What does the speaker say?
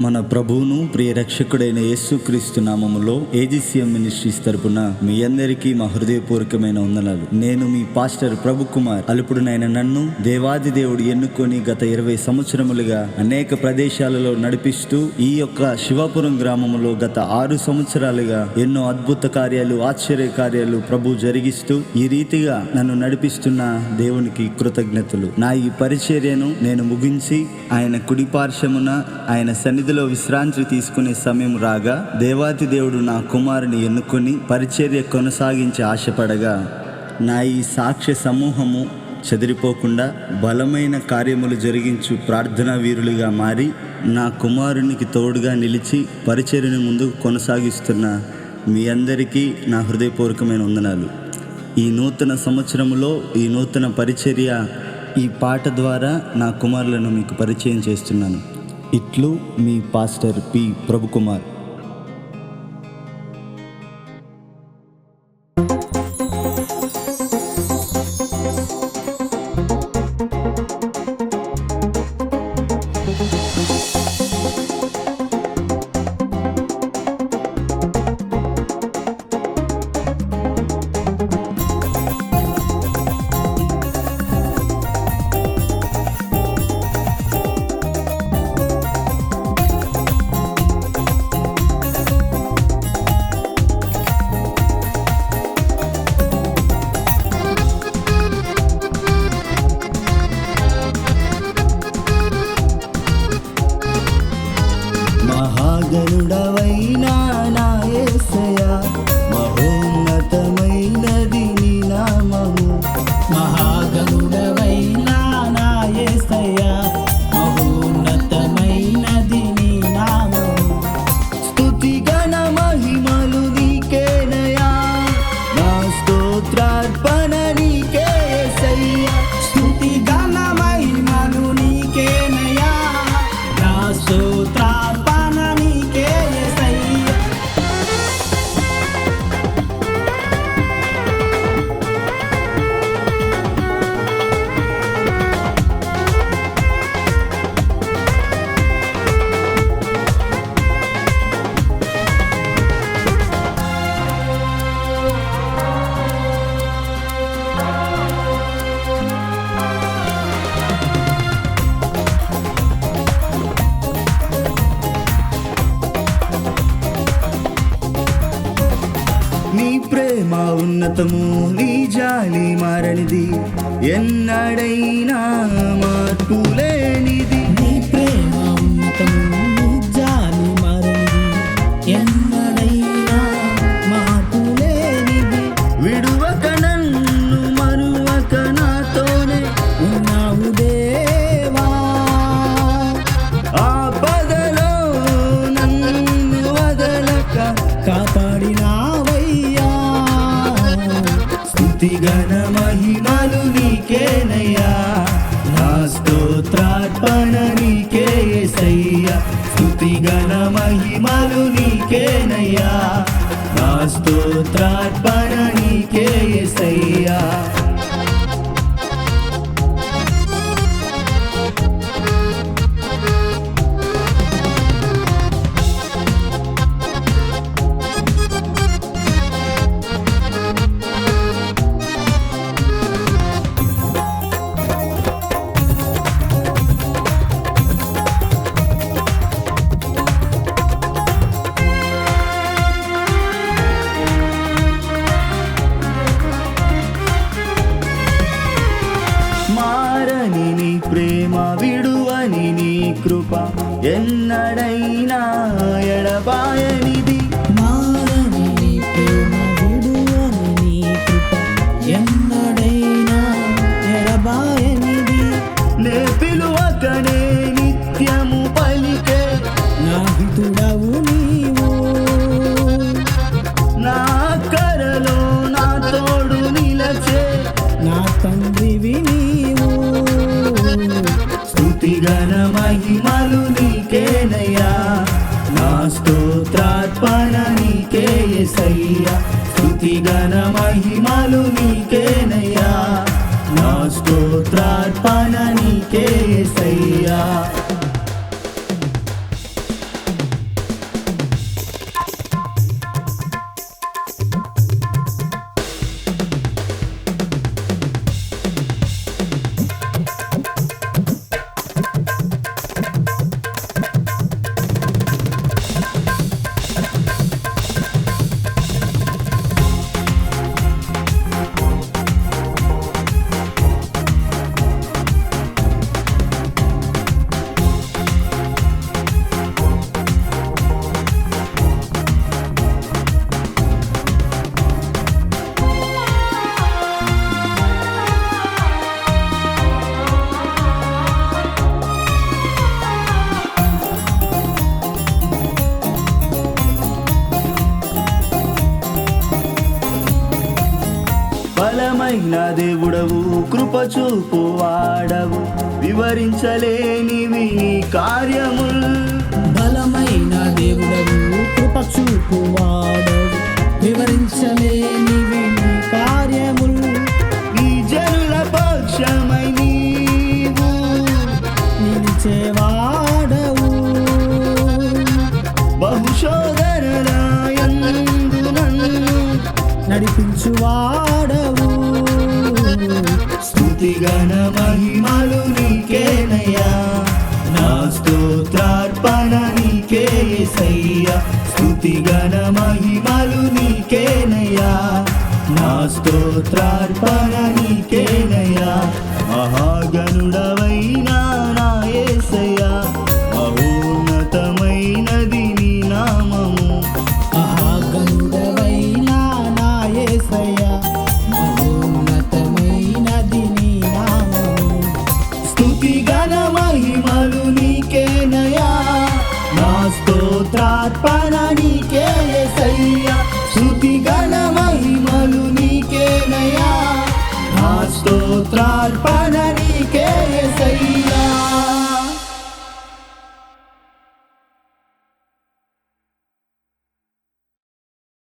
మన ప్రభువును ప్రియ రక్షకుడైన యేసుక్రీస్తు నామములో ఏజీసీఎం మినిస్ట్రీస్ తరపున మీ అందరికీ మా హృదయపూర్వకమైన వందనాలు. నేను మీ పాస్టర్ ప్రభు కుమార్. అల్పుడునైన నన్ను దేవాది దేవుడు ఎన్నుకొని గత 20 సంవత్సరములుగా అనేక ప్రదేశాలలో నడిపిస్తూ ఈ యొక్క శివాపురం గ్రామంలో గత 6 సంవత్సరాలుగా ఎన్నో అద్భుత కార్యాలు, ఆశ్చర్య కార్యాలు ప్రభు జరిగిస్తూ ఈ రీతిగా నన్ను నడిపిస్తున్న దేవునికి కృతజ్ఞతలు. నా ఈ పరిచర్యను నేను ముగించి ఆయన కుడి పార్శ్వమున ఆయన సన్నిధిలో విశ్రాంతి తీసుకునే సమయం రాగా దేవాతి దేవుడు నా కుమారుని ఎన్నుకొని పరిచర్య కొనసాగించి ఆశపడగా నా ఈ సాక్ష్య సమూహము చెదిరిపోకుండా బలమైన కార్యములు జరిగించు ప్రార్థనా వీరులుగా మారి నా కుమారునికి తోడుగా నిలిచి పరిచర్యను ముందుకు కొనసాగిస్తున్న మీ అందరికీ నా హృదయపూర్వకమైన వందనాలు. ఈ నూతన సంవత్సరంలో ఈ నూతన పరిచర్య ఈ పాట ద్వారా నా కుమారులను మీకు పరిచయం చేస్తున్నాను. ఇట్లు మీ పాస్టర్ పి ప్రభుకుమార్. మహాగరుడవైనా నా యేసయ్యా, మహోన్నతమైనది నీ నామము. మహాగరుడవైనా నా యేసయ్యా, మహోన్నతమైనది నీ నామము. స్తుతి ఘన మహిమలు నీకేనయా, నా స్తోత్రార్పణ నీకే యేసయ్యా. స్తుతి ఘన మహిమలు నీకేనయ్యా, నా స్తోత్రార్పణ నీకే యేసయ్యా. నీ ప్రేమ ఉన్నతము, నీ జాలి మారనిది, ఎన్నడైనా మార్పు లేనిది. నీ ప్రేమ ఉన్నతము, నీ జాలి మరణిది, ఎన్నడైనా మార్పు లేనిది. విడువక నన్ను మరువక నాతోనే ఉన్నావు దేవా, ఆపదలో నన్ను వదలక కాపాడినావయ్యా. స్తుతి ఘన మహిమలు నీకేనయ్యా, నా స్తోత్రార్పణ నీకే యేసయ్యా. స్తుతి ఘన మహిమలు నీకేనయ్యా, నా స్తోత్రార్పణ నీకే యేసయ్యా. మారని నీ ప్రేమ, విడువని నీ కృప, ఎన్నడైనా ఎడబాయనిది. మారని నీ ప్రేమ, విడువని నీ కృప, ఎన్నడైనా ఎడబాయనిది. నే పిలువకనే నిత్యము పలికే నా హితుడవు నీవు, నా కరలో నా తోడు నిలచే నా తండ్రివి నీవు. స్తుతి ఘన మహిమలు నీకేనయ్యా, నా స్తోత్రార్పణ నీకే యేసయ్యా. స్తుతి ఘన మహిమలు నీకేనయ్యా, నా స్తోత్రార్పణ నీకే యేసయ్యా. బలమైన దేవుడవు, కృప చూపు వాడవు, వివరించలేనివి నీ కార్యములు. బలమైన దేవుడవు, కృప చూపు వాడవు, వివరించలేనివి నీ కార్యములు. ఈ జనుల పక్షమై నీవు నిలిచేవాడవు, బహుశోధనలయందు నన్ను నడిపించువాడవు. స్తుతి ఘన మహిమలు నీకేనయ్యా, నా స్తోత్రార్పణ నీకే యేసయ్యా. స్తుతి ఘన మహిమలు నీకేనయ్యా, నా స్తోత్రార్పణ నీకేనయ్యా. మహాగణుడవైనా నా యేసయ్యా, మహోన్నతమైనది నీ నామము. మహాగణుడవైనా నా యేసయ్యా, మహోన్నతమైనది నీ నామము. స్తుతి ఘన మహిమలు నీకేనయ్యా, నా స్తోత్రార్పణ నీకే యేసయ్యా. స్తుతి ఘన మహిమలు నీకేనయ్యా, నా స్తోత్రార్పణ నీకే యేసయ్యా.